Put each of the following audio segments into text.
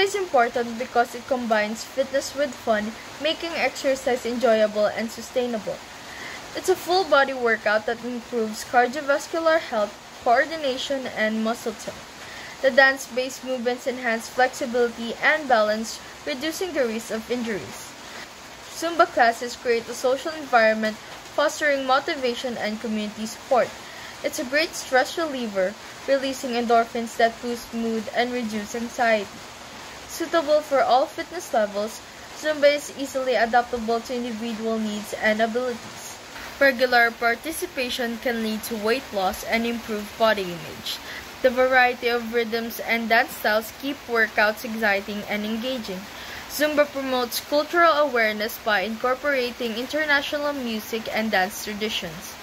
is important because it combines fitness with fun, making exercise enjoyable and sustainable. It's a full-body workout that improves cardiovascular health, coordination, and muscle tone. The dance-based movements enhance flexibility and balance, reducing the risk of injuries. Zumba classes create a social environment, fostering motivation and community support. It's a great stress reliever, releasing endorphins that boost mood and reduce anxiety. Suitable for all fitness levels, Zumba is easily adaptable to individual needs and abilities. Regular participation can lead to weight loss and improved body image. The variety of rhythms and dance styles keep workouts exciting and engaging. Zumba promotes cultural awareness by incorporating international music and dance traditions.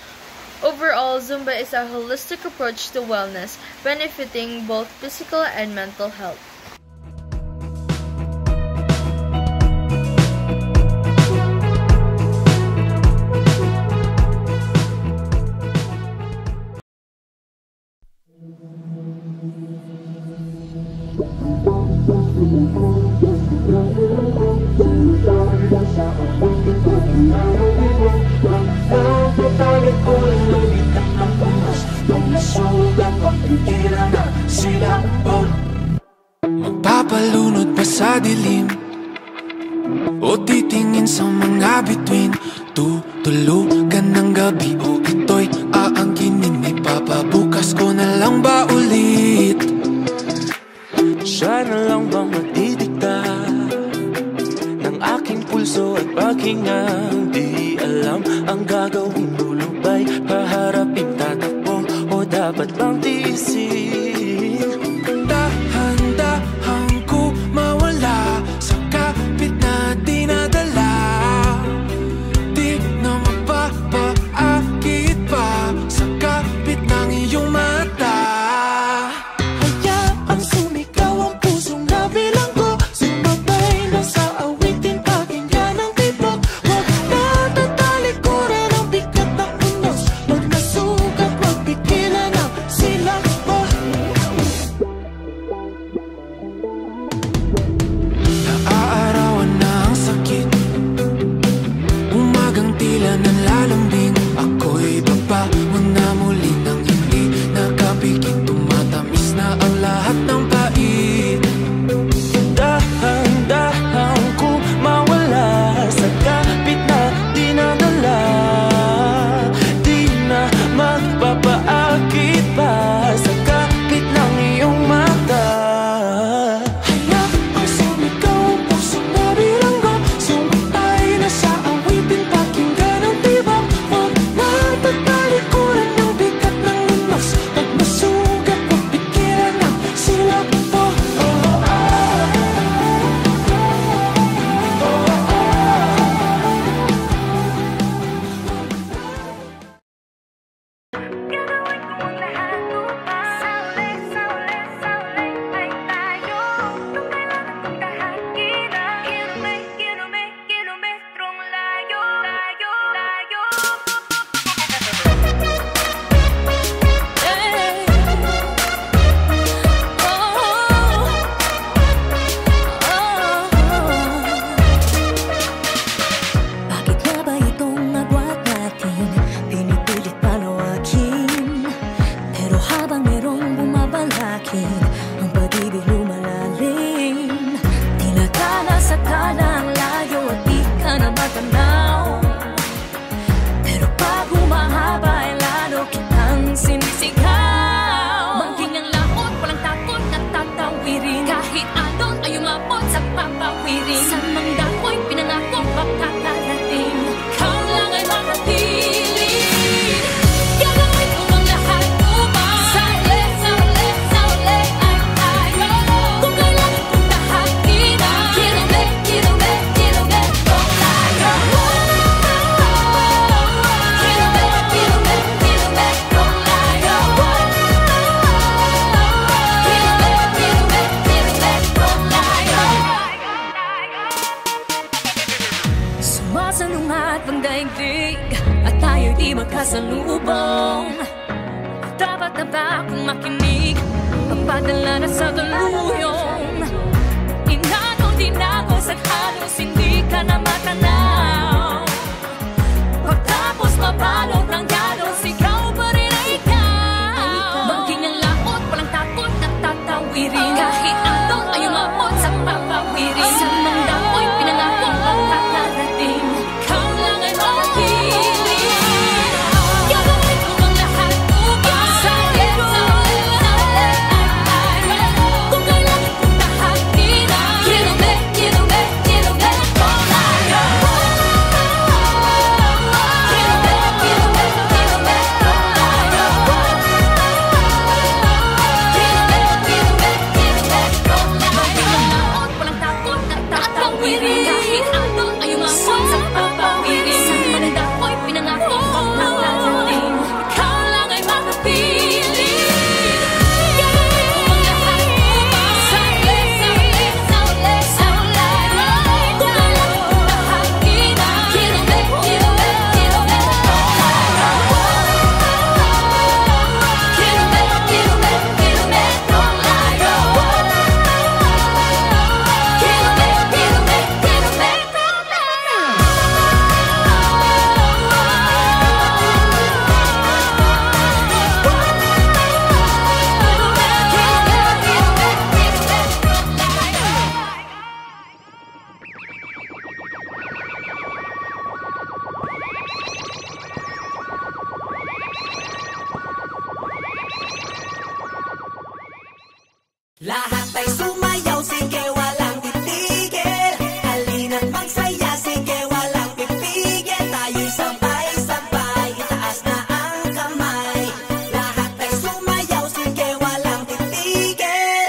Overall, Zumba is a holistic approach to wellness, benefiting both physical and mental health. Magpapalunod pa sa dilim o titingin sa mga bituin, tutulugan ng gabi o ito'y aangkinin. Ipapabukas ko na lang ba ulit? Siya na lang bang magdidikta ng aking pulso at paghingang? Di alam ang gagawin, lulubay, paharapin, tatakbo o dapat bang tiisin? Dahan-dahan ko mawala sa kapit na dinadala, di na mapapaakit pa sa kapit ng iyong mata. Hayaan sumigaw ang pusong nabilang ko, sumabay na sa awitin, pakinggan ang tibok. Huwag na tatalikuran ang bigat ng unos, huwag na sugat, huwag pigilan ang silak mo. Naaarawan na ang sakit, umagang tila nanlalambing. Ako'y babangon na muli nang hindi nakapikit, tumatamis na ang lahat ng pait. Dahan-dahan ko mawala sa kapit na dinadala, di na magpapaakit pa sa kapit ng iyong mata. Hayaan sumigaw ang pusong nabilanggo, sumatay na sa awitin, pakinggan ang tibok. Huwag na tatalikuran ang bigat ng lunos, huwag masugat, huwag pigilan ang silak mo. Gagawin ko ang lahat upang sa ulit ay tayo. Kung kailangan kong tahakin ang kilometrong layo. Bakit nga ba itong agwat natin pinipilit palawakin? Pero habang merong bumabalakid, ang pag-ibig lumalalim. Tinatala sa tala ang layo at di ka na matanaw. Pero pag humahaba ay lalo kitang sinisigaw. Mangking ang laot, walang takot at tatawirin. Kahit alon ay umabot sa papawirin. Sa mangdako'y pinangako makakarating. Ikaw lang ay makapiling. Gagawin ko ang lahat upang sa ulit ay tayo. Kung kailangan kong tahakin ang kilometrong layo. Kilometrong layo. Kilometrong layo. Sumasalungat ang daigdig at tayo'y di magkasalubong. Dapat na ba akong makinig, magpadala na sa daluyong? Lahat ay sumayaw, sige walang titigil. Halina't magsaya, sige walang pipigil. Tayo'y sabay-sabay, itaas na ang kamay. Lahat ay sumayaw, sige walang titigil.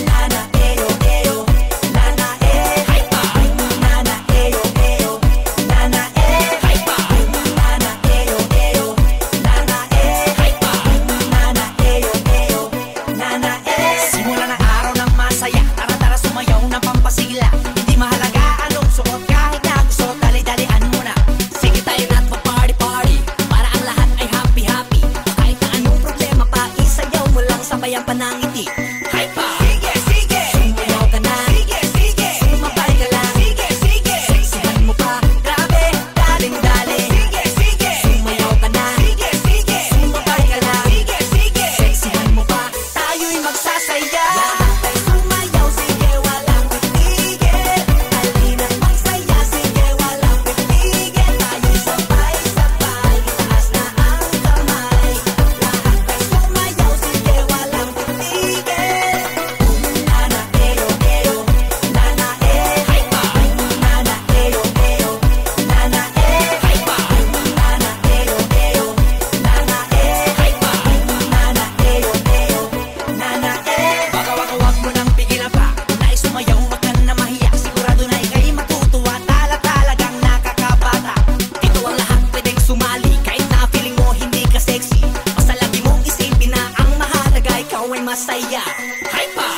Nana eyo eyo, nana eh. Nana eyo eyo, nana eh. Nana eyo eyo, nana eh. Nana eyo eyo, nana eh. Simula ng araw ng masaya, tara-tara sumayaw ng pampasila. Hindi mahalaga anong suot, kahit na gusto, dali-dalian mo na. Sige tayo na't mag-party-party, para ang lahat ay happy-happy. Kahit na anong problema pa, isayaw mo lang sabayan pa ng ngiti. Hype pa! Sige, sige! Sumayaw ka na. Sige, sige! Sumabay ka lang. Sige, sige! Seksihan mo pa. Grabe, daling-dali. Sige, sige! Sumayaw ka na. Sige, sige! Sumabay ka lang. Sige, sige! Seksihan mo pa. Tayo'y magsasaya. Lahat ay sumayaw, sige walang titigil. Halina't magsaya, sige walang titigil. Tayo'y sabay-sabay, itaas na ang kamay. Lahat ay sumayaw, sige walang titigil. Nana eyo eyo, nana eh. Nana eyo eyo, nana eh. Nana eyo eyo, nana eh. Nana eyo eyo, nana eh. Baka wag mo nang pigilan pa. Kung nais sumayaw, wag ka na mahiya. Sigurado na ika'y matutuwa. Talagang nakakabata. Ito ang lahat pwedeng sumali. Kahit na feeling mo hindi ka sexy, basta lagi mong isipin na ang mahalaga ikaw ay masaya. Hype pa!